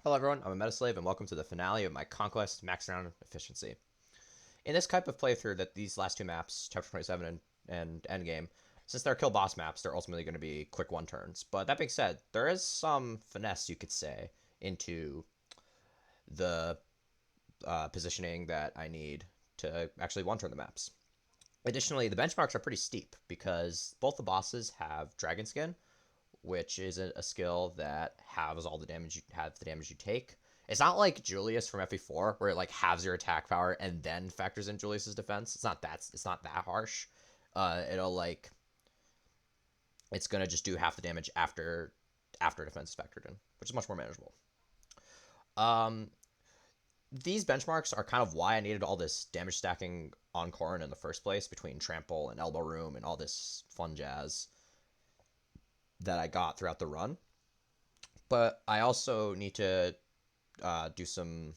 Hello everyone, I'm a Metaslave and welcome to the finale of my Conquest Max Round Efficiency. In this type of playthrough that these last two maps, Chapter 27 and Endgame, since they're kill boss maps, they're ultimately going to be quick one turns. But that being said, there is some finesse, you could say, into the positioning that I need to actually one turn the maps. Additionally, the benchmarks are pretty steep because both the bosses have Dragon Skin, which is a skill that halves all the damage you take. It's not like Julius from FE4 where it like halves your attack power and then factors in Julius's defense. It's not that harsh. It'll like it's gonna just do half the damage after defense is factored in, which is much more manageable. Um, these benchmarks are kind of why I needed all this damage stacking on Corrin in the first place between Trample and Elbow Room and all this fun jazz that I got throughout the run. But I also need to do some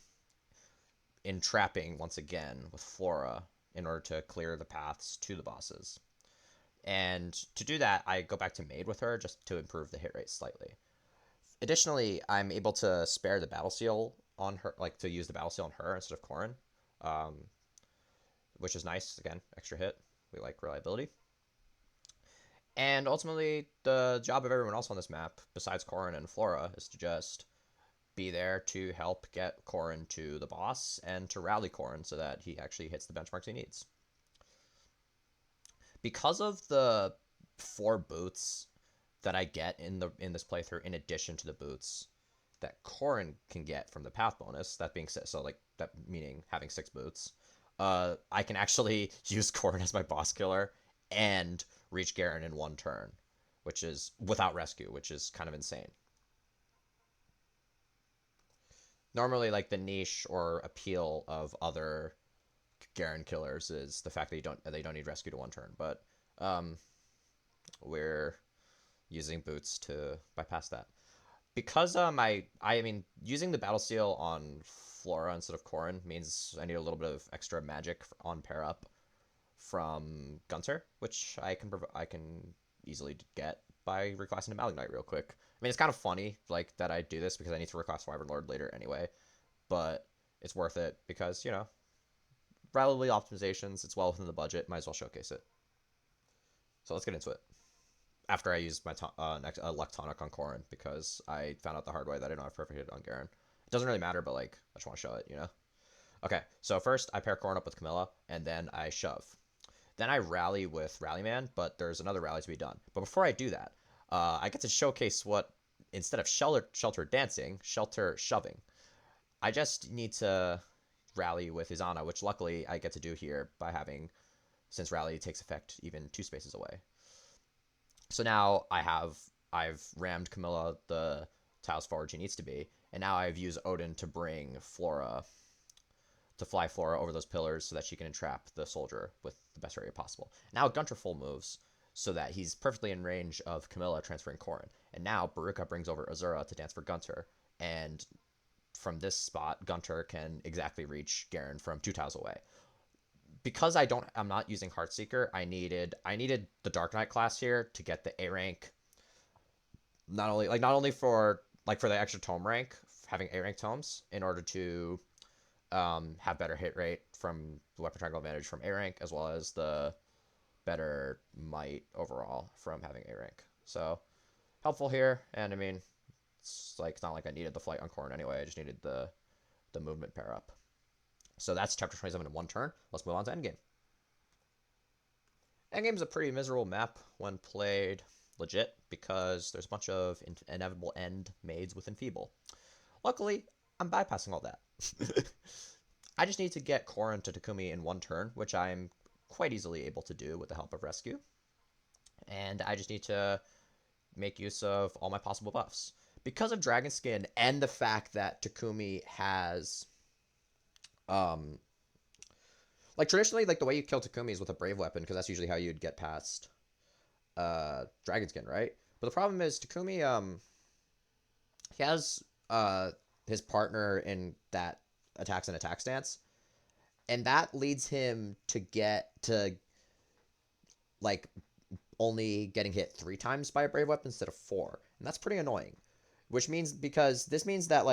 entrapping once again with Flora in order to clear the paths to the bosses. And to do that, I go back to Maid with her just to improve the hit rate slightly. Additionally, I'm able to spare the battle seal on her, like to use the battle seal on her instead of Corrin, um, which is nice. Again, extra hit. We like reliability. And ultimately, the job of everyone else on this map, besides Corrin and Flora, is to just be there to help get Corrin to the boss and to rally Corrin so that he actually hits the benchmarks he needs. Because of the 4 boots that I get in this playthrough, in addition to the boots that Corrin can get from the path bonus, that being said, so like that meaning having 6 boots, I can actually use Corrin as my boss killer and reach Garen in one turn, which is without rescue, which is kind of insane. Normally, like the niche or appeal of other Garen killers is the fact that they don't need rescue to one turn, but um, we're using boots to bypass that. Because I mean using the battle seal on Flora instead of Corrin means I need a little bit of extra magic on pair up from Gunter, which I can easily get by reclassing to Malignite real quick. I mean, it's kind of funny like that I do this because I need to reclass Wyvern Lord later anyway, but it's worth it because relatively optimizations. It's well within the budget. Might as well showcase it. So let's get into it. After I used my next Luck Tonic on Corrin because I found out the hard way that I don't have perfect hit on Garen. It doesn't really matter, but like I just want to show it. Okay, so first I pair Corrin up with Camilla, and then I shove. Then I rally with Rallyman, but there's another rally to be done. But before I do that, I get to showcase what, instead of shelter dancing, shelter shoving. I just need to rally with Izana, which luckily I get to do here by having, since rally takes effect even 2 spaces away. So now I've rammed Camilla the tiles forward she needs to be, and now I've used Odin to bring Flora, to fly Flora over those pillars so that she can entrap the soldier with the best area possible. Now Gunter full moves so that he's perfectly in range of Camilla transferring Corrin. And now Baruka brings over Azura to dance for Gunter, and from this spot, Gunter can exactly reach Garen from 2 tiles away. Because I'm not using Heartseeker, I needed the Dark Knight class here to get the A rank. Not only for the extra tome rank, having A rank tomes in order to have better hit rate from the weapon triangle advantage from A rank, as well as the better might overall from having A rank. So helpful here, and I mean, it's not like I needed the flight on Corrin anyway. I just needed the movement pair up. So that's chapter 27 in one turn. Let's move on to Endgame. Endgame's a pretty miserable map when played legit because there's a bunch of inevitable end maids with Enfeeble. Luckily, I'm bypassing all that. I just need to get Corrin to Takumi in one turn, which I'm quite easily able to do with the help of Rescue. And I just need to make use of all my possible buffs. Because of Dragon Skin and the fact that Takumi has traditionally, the way you kill Takumi is with a brave weapon, because that's usually how you'd get past Dragon Skin, right? But the problem is Takumi he has his partner in that attacks and attack stance, and that leads him to get to only getting hit 3 times by a brave weapon instead of 4, and that's pretty annoying. Which means, because this means that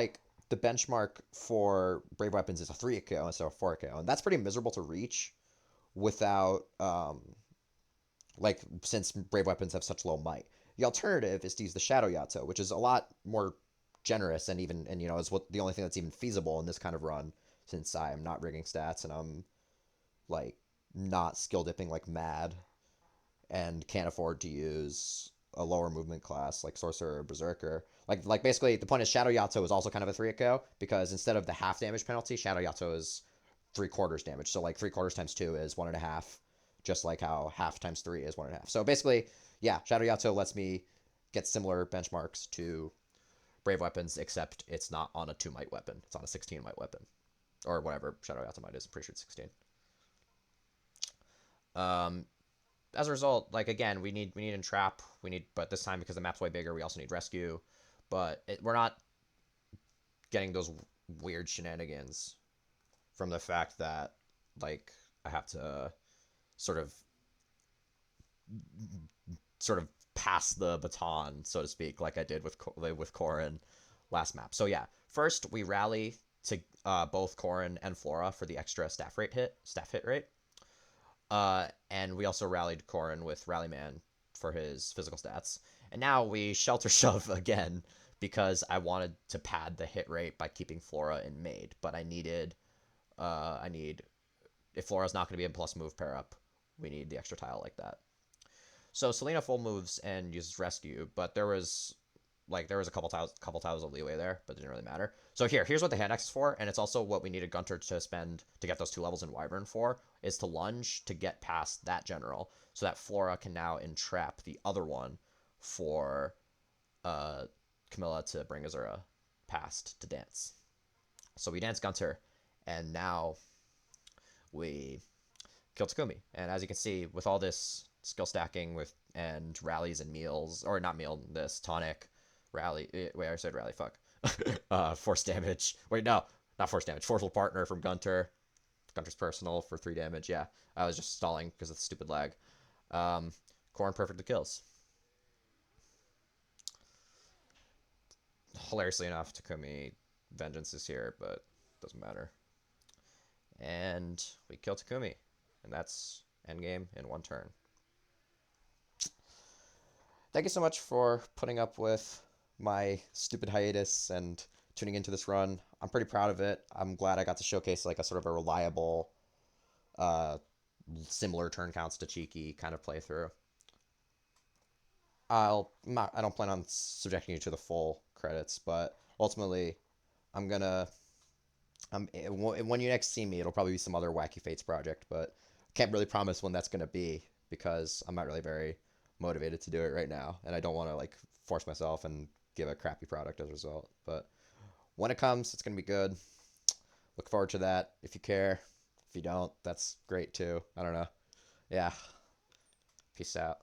the benchmark for Brave Weapons is a 3 KO instead of 4 KO, and that's pretty miserable to reach without like since Brave Weapons have such low might. The alternative is to use the Shadow Yato, which is a lot more generous and even and is what the only thing that's even feasible in this kind of run, since I am not rigging stats and I'm like not skill dipping like mad and can't afford to use a lower movement class like Sorcerer or Berserker. Like basically the point is Shadow Yato is also kind of a 3 KO because instead of the half damage penalty, Shadow Yato is 3/4 damage. So like 3/4 times 2 is 1.5, just like how half times 3 is 1.5. So basically, yeah, Shadow Yato lets me get similar benchmarks to Brave Weapons, except it's not on a 2 might weapon. It's on a 16 might weapon. Or whatever Shadow Yato might is. I'm pretty sure it's 16. As a result, like again, we need entrap. But this time because the map's way bigger, we also need rescue. But we're not getting those weird shenanigans from the fact that like I have to sort of pass the baton, so to speak, like I did with Corrin last map. So yeah, first we rally to both Corrin and Flora for the extra staff hit rate. And we also rallied Corrin with Rallyman for his physical stats. And now we shelter shove again because I wanted to pad the hit rate by keeping Flora in Maid, but I need if Flora's not going to be a plus move pair up, we need the extra tile like that. So Selena full moves and uses rescue, but there was a couple tiles of leeway there, but it didn't really matter. So here's what the hand axe is for, and it's also what we needed Gunter to spend to get those 2 levels in Wyvern for, is to lunge to get past that general, so that Flora can now entrap the other one for Camilla to bring Azura past to dance. So we dance Gunter, and now we kill Takumi. And as you can see, with all this skill stacking and rallies and meals, or not meal, this tonic, rally, wait, I said rally, fuck. Force damage. Wait, no, not force damage. Forceful partner from Gunter. Gunter's personal for 3 damage, yeah. I was just stalling because of the stupid lag. Corrin perfectly kills. Hilariously enough, Takumi Vengeance is here, but doesn't matter. And we kill Takumi. And that's endgame in 1 turn. Thank you so much for putting up with my stupid hiatus and tuning into this run. I'm pretty proud of it. I'm glad I got to showcase like a sort of a reliable, similar turn counts to Cheeky kind of playthrough. I don't plan on subjecting you to the full credits, but ultimately, when you next see me, it'll probably be some other Wacky Fates project, but can't really promise when that's gonna be because I'm not really very motivated to do it right now, and I don't want to like force myself and give a crappy product as a result. But when it comes, it's gonna be good. Look forward to that. If you care, if you don't, that's great too. I don't know. Yeah. Peace out.